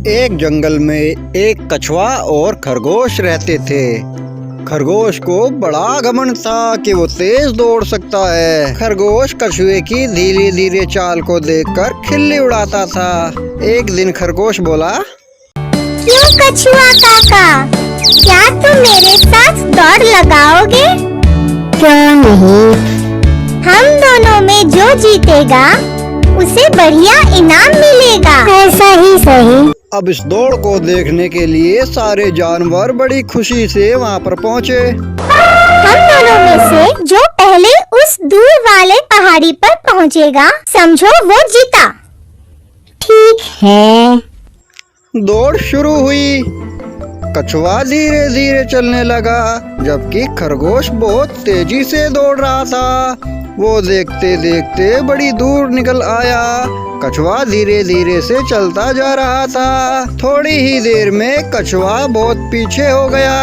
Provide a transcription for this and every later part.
एक जंगल में एक कछुआ और खरगोश रहते थे। खरगोश को बड़ा घमंड था कि वो तेज दौड़ सकता है। खरगोश कछुए की धीरे धीरे चाल को देखकर खिल्ली उड़ाता था। एक दिन खरगोश बोला, क्यों कछुआ काका, क्या तुम मेरे साथ दौड़ लगाओगे? क्यों नहीं? हम दोनों में जो जीतेगा उसे बढ़िया इनाम मिलेगा। ऐसा ही सही। अब इस दौड़ को देखने के लिए सारे जानवर बड़ी खुशी से वहाँ पर पहुँचे। हम दोनों में से जो पहले उस दूर वाले पहाड़ी पर पहुँचेगा, समझो वो जीता। ठीक है। दौड़ शुरू हुई। कछुआ धीरे धीरे चलने लगा, जबकि खरगोश बहुत तेजी से दौड़ रहा था। वो देखते देखते बड़ी दूर निकल आया। कछुआ धीरे धीरे से चलता जा रहा था। थोड़ी ही देर में कछुआ बहुत पीछे हो गया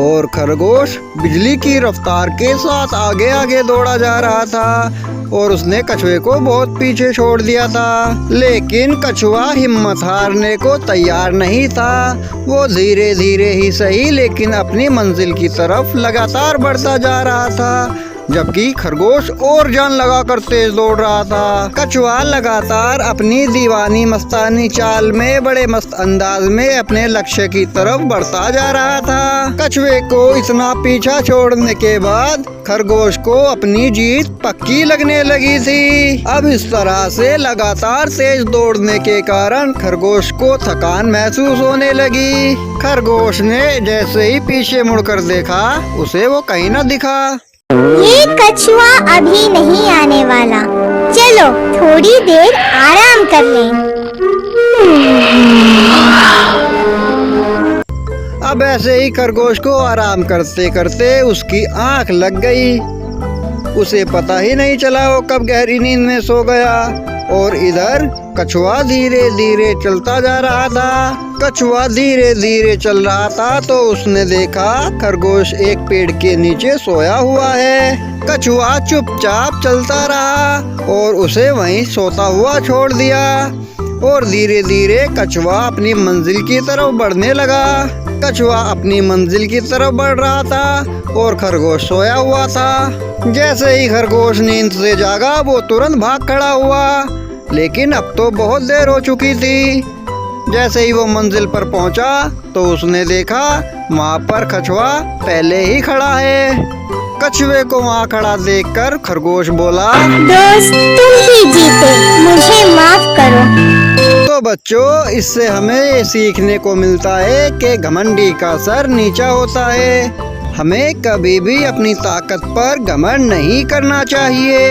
और खरगोश बिजली की रफ्तार के साथ आगे आगे दौड़ा जा रहा था और उसने कछुए को बहुत पीछे छोड़ दिया था। लेकिन कछुआ हिम्मत हारने को तैयार नहीं था। वो धीरे धीरे ही सही लेकिन अपनी मंजिल की तरफ लगातार बढ़ता जा रहा था, जबकि खरगोश और जान लगाकर तेज दौड़ रहा था। कछुआ लगातार अपनी दीवानी मस्तानी चाल में बड़े मस्त अंदाज में अपने लक्ष्य की तरफ बढ़ता जा रहा था। कछुए को इतना पीछा छोड़ने के बाद खरगोश को अपनी जीत पक्की लगने लगी थी। अब इस तरह से लगातार तेज दौड़ने के कारण खरगोश को थकान महसूस होने लगी। खरगोश ने जैसे ही पीछे मुड़कर देखा, उसे वो कहीं न दिखा। ये कछुआ अभी नहीं आने वाला, चलो थोड़ी देर आराम कर लें। अब ऐसे ही खरगोश को आराम करते करते उसकी आंख लग गई। उसे पता ही नहीं चला वो कब गहरी नींद में सो गया। और इधर कछुआ धीरे धीरे चलता जा रहा था। कछुआ धीरे धीरे चल रहा था तो उसने देखा खरगोश एक पेड़ के नीचे सोया हुआ है। कछुआ चुपचाप चलता रहा और उसे वहीं सोता हुआ छोड़ दिया और धीरे धीरे कछुआ अपनी मंजिल की तरफ बढ़ने लगा। कछुआ अपनी मंजिल की तरफ बढ़ रहा था और खरगोश सोया हुआ था। जैसे ही खरगोश नींद से जागा, वो तुरंत भाग खड़ा हुआ, लेकिन अब तो बहुत देर हो चुकी थी। जैसे ही वो मंजिल पर पहुंचा तो उसने देखा वहाँ पर कछुआ पहले ही खड़ा है। कछुए को वहाँ खड़ा देखकर खरगोश बोला, दोस्त तुम ही जीते, मुझे माफ करो। तो बच्चों, इससे हमें ये सीखने को मिलता है कि घमंडी का सर नीचा होता है। हमें कभी भी अपनी ताकत पर घमंड नहीं करना चाहिए।